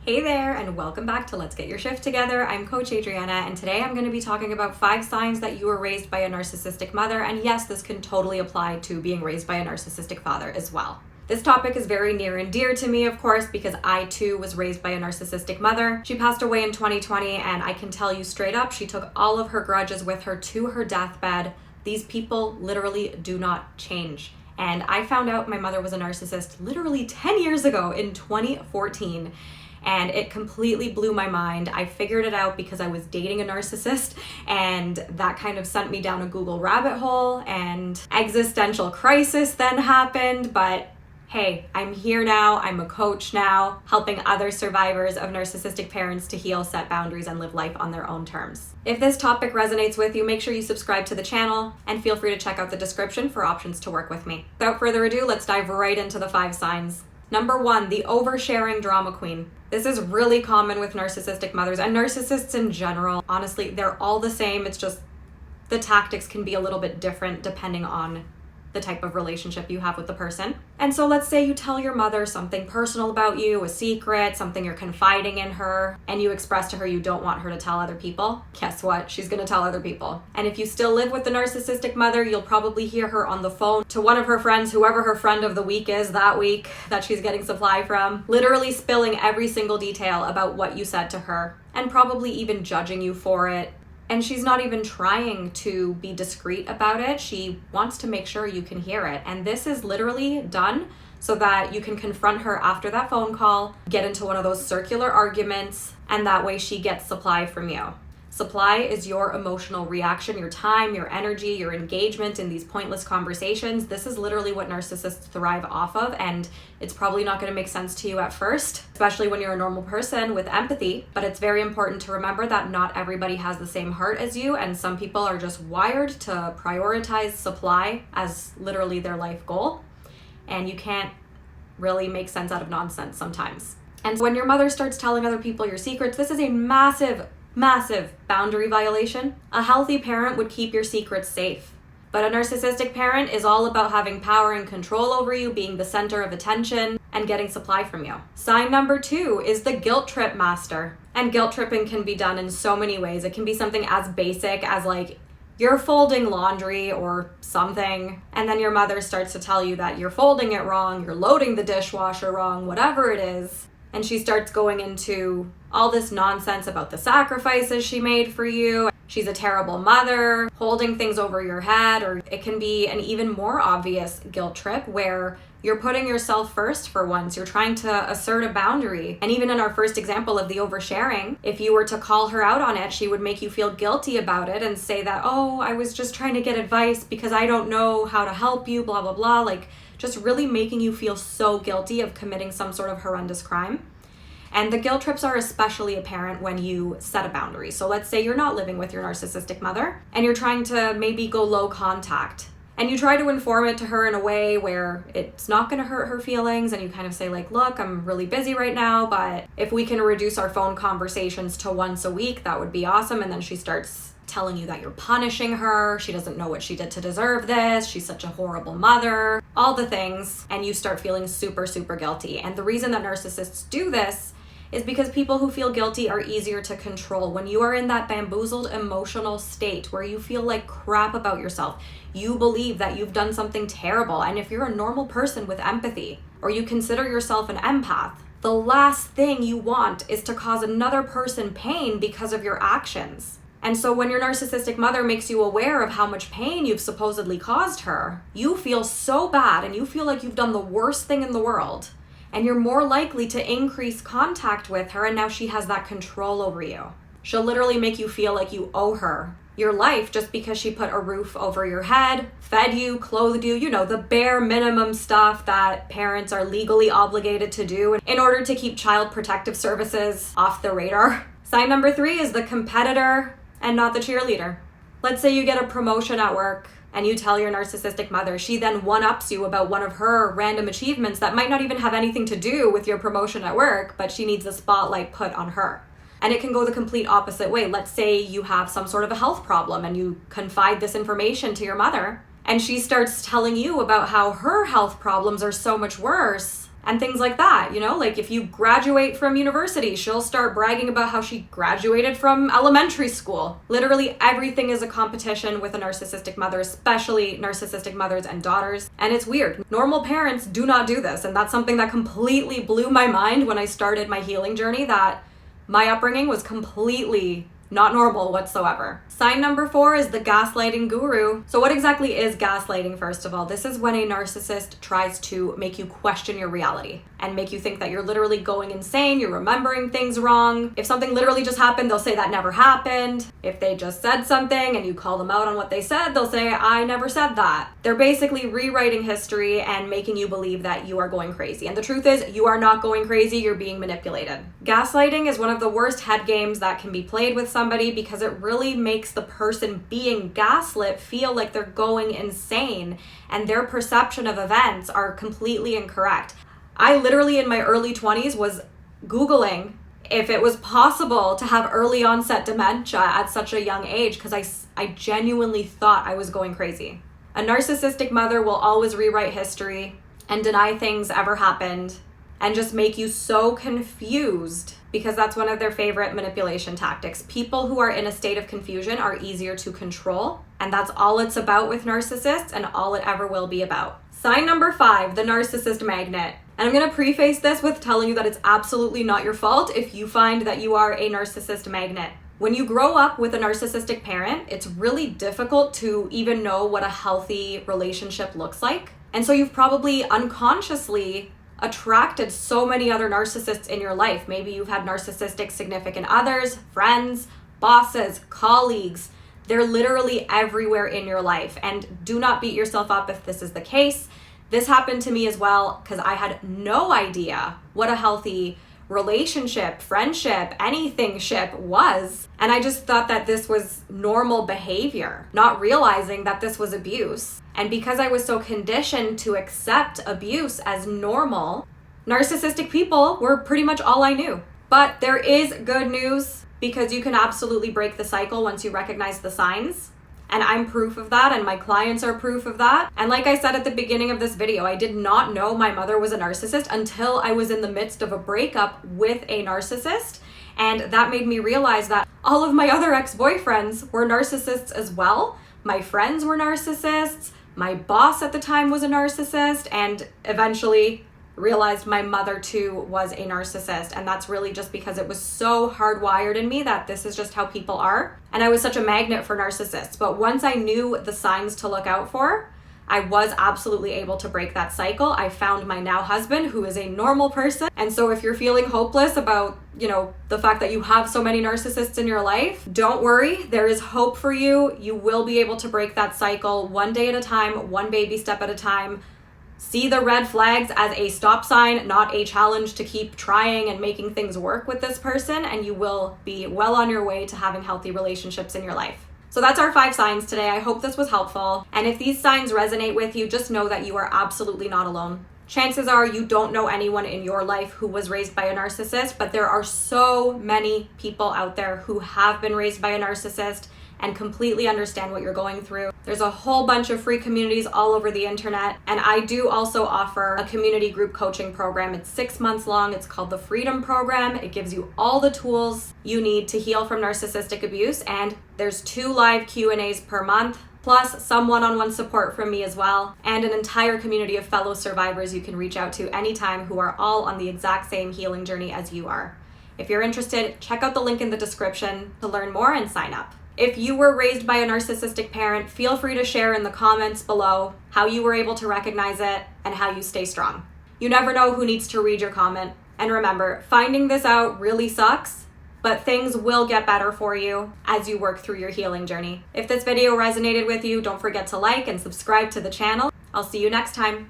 Hey there, and welcome back to Let's Get Your Shift Together. I'm Coach Adriana, and today I'm going to be talking about 5 signs that you were raised by a narcissistic mother. And yes, this can totally apply to being raised by a narcissistic father as well. This topic is very near and dear to me, of course, because I too was raised by a narcissistic mother. She passed away in 2020, and I can tell you straight up, she took all of her grudges with her to her deathbed. These people literally do not change. And I found out my mother was a narcissist literally 10 years ago in 2014. And it completely blew my mind. I figured it out because I was dating a narcissist, and that kind of sent me down a Google rabbit hole, and existential crisis then happened. But hey, I'm here now. I'm a coach now, helping other survivors of narcissistic parents to heal, set boundaries, and live life on their own terms. If this topic resonates with you, make sure you subscribe to the channel and feel free to check out the description for options to work with me. Without further ado, let's dive right into the 5 signs. Number 1, the oversharing drama queen. This is really common with narcissistic mothers and narcissists in general. Honestly, they're all the same. It's just the tactics can be a little bit different depending on the type of relationship you have with the person. And so let's say you tell your mother something personal about you, a secret, something you're confiding in her, and you express to her you don't want her to tell other people. Guess what? She's gonna tell other people. And if you still live with the narcissistic mother, you'll probably hear her on the phone to one of her friends, whoever her friend of the week is that week that she's getting supply from, literally spilling every single detail about what you said to her, and probably even judging you for it. And she's not even trying to be discreet about it. She wants to make sure you can hear it. And this is literally done so that you can confront her after that phone call, get into one of those circular arguments, and that way she gets supply from you. Supply is your emotional reaction, your time, your energy, your engagement in these pointless conversations. This is literally what narcissists thrive off of, and it's probably not going to make sense to you at first, especially when you're a normal person with empathy. But it's very important to remember that not everybody has the same heart as you, and some people are just wired to prioritize supply as literally their life goal, and you can't really make sense out of nonsense sometimes. And when your mother starts telling other people your secrets, this is a massive boundary violation. A healthy parent would keep your secrets safe. But a narcissistic parent is all about having power and control over you, being the center of attention, and getting supply from you. Sign number 2 is the guilt trip master. And guilt tripping can be done in so many ways. It can be something as basic as like you're folding laundry or something, and then your mother starts to tell you that you're folding it wrong, you're loading the dishwasher wrong, whatever it is. And she starts going into all this nonsense about the sacrifices she made for you. She's a terrible mother, holding things over your head, or it can be an even more obvious guilt trip where you're putting yourself first for once. You're trying to assert a boundary. And even in our first example of the oversharing, if you were to call her out on it, she would make you feel guilty about it and say that, oh, I was just trying to get advice because I don't know how to help you, blah, blah, blah. Like just really making you feel so guilty of committing some sort of horrendous crime. And the guilt trips are especially apparent when you set a boundary. So let's say you're not living with your narcissistic mother and you're trying to maybe go low contact. And you try to inform it to her in a way where it's not going to hurt her feelings. And you kind of say like, look, I'm really busy right now, but if we can reduce our phone conversations to once a week, that would be awesome. And then she starts telling you that you're punishing her. She doesn't know what she did to deserve this. She's such a horrible mother, all the things. And you start feeling super guilty. And the reason that narcissists do this is because people who feel guilty are easier to control. When you are in that bamboozled emotional state where you feel like crap about yourself, you believe that you've done something terrible. And if you're a normal person with empathy, or you consider yourself an empath, the last thing you want is to cause another person pain because of your actions. And so when your narcissistic mother makes you aware of how much pain you've supposedly caused her, you feel so bad and you feel like you've done the worst thing in the world. And you're more likely to increase contact with her, and now she has that control over you. She'll literally make you feel like you owe her your life just because she put a roof over your head, fed you, clothed you, the bare minimum stuff that parents are legally obligated to do in order to keep child protective services off the radar. Sign number 3 is the competitor and not the cheerleader. Let's say you get a promotion at work and you tell your narcissistic mother. She then one-ups you about one of her random achievements that might not even have anything to do with your promotion at work, but she needs the spotlight put on her. And it can go the complete opposite way. Let's say you have some sort of a health problem and you confide this information to your mother, and she starts telling you about how her health problems are so much worse. and things like that. Like if you graduate from university, she'll start bragging about how she graduated from elementary school. Literally everything is a competition with a narcissistic mother, especially narcissistic mothers and daughters. And it's weird. Normal parents do not do this. And that's something that completely blew my mind when I started my healing journey, that my upbringing was completely not normal whatsoever. Sign number 4 is the gaslighting guru. So what exactly is gaslighting, first of all? This is when a narcissist tries to make you question your reality and make you think that you're literally going insane, you're remembering things wrong. If something literally just happened, they'll say that never happened. If they just said something and you call them out on what they said, they'll say, I never said that. They're basically rewriting history and making you believe that you are going crazy. And the truth is, you are not going crazy, you're being manipulated. Gaslighting is one of the worst head games that can be played with somebody, because it really makes the person being gaslit feel like they're going insane and their perception of events are completely incorrect. I literally in my early 20s was Googling if it was possible to have early onset dementia at such a young age, because I genuinely thought I was going crazy. A narcissistic mother will always rewrite history and deny things ever happened and just make you so confused, because that's one of their favorite manipulation tactics. People who are in a state of confusion are easier to control, and that's all it's about with narcissists and all it ever will be about. Sign number 5, the narcissist magnet. And I'm going to preface this with telling you that it's absolutely not your fault if you find that you are a narcissist magnet. When you grow up with a narcissistic parent, it's really difficult to even know what a healthy relationship looks like. And so you've probably unconsciously attracted so many other narcissists in your life. Maybe you've had narcissistic significant others, friends, bosses, colleagues. They're literally everywhere in your life. And do not beat yourself up if this is the case. This happened to me as well, because I had no idea what a healthy relationship, friendship, anything ship was. And I just thought that this was normal behavior, not realizing that this was abuse. And because I was so conditioned to accept abuse as normal, narcissistic people were pretty much all I knew. But there is good news, because you can absolutely break the cycle once you recognize the signs. And I'm proof of that, and my clients are proof of that. And like I said at the beginning of this video, I did not know my mother was a narcissist until I was in the midst of a breakup with a narcissist. And that made me realize that all of my other ex-boyfriends were narcissists as well. My friends were narcissists. My boss at the time was a narcissist, and eventually realized my mother too was a narcissist. And that's really just because it was so hardwired in me that this is just how people are. And I was such a magnet for narcissists. But once I knew the signs to look out for, I was absolutely able to break that cycle. I found my now husband, who is a normal person. And so if you're feeling hopeless about, the fact that you have so many narcissists in your life, don't worry. There is hope for you. You will be able to break that cycle one day at a time, one baby step at a time. See the red flags as a stop sign, not a challenge to keep trying and making things work with this person, and you will be well on your way to having healthy relationships in your life. So that's our 5 signs today. I hope this was helpful. And if these signs resonate with you, just know that you are absolutely not alone. Chances are you don't know anyone in your life who was raised by a narcissist, but there are so many people out there who have been raised by a narcissist and completely understand what you're going through. There's a whole bunch of free communities all over the internet. And I do also offer a community group coaching program. It's 6 months long. It's called the Freedom Program. It gives you all the tools you need to heal from narcissistic abuse. And there's 2 live Q&As per month, plus some one-on-one support from me as well, and an entire community of fellow survivors you can reach out to anytime who are all on the exact same healing journey as you are. If you're interested, check out the link in the description to learn more and sign up. If you were raised by a narcissistic parent, feel free to share in the comments below how you were able to recognize it and how you stay strong. You never know who needs to read your comment. And remember, finding this out really sucks, but things will get better for you as you work through your healing journey. If this video resonated with you, don't forget to like and subscribe to the channel. I'll see you next time.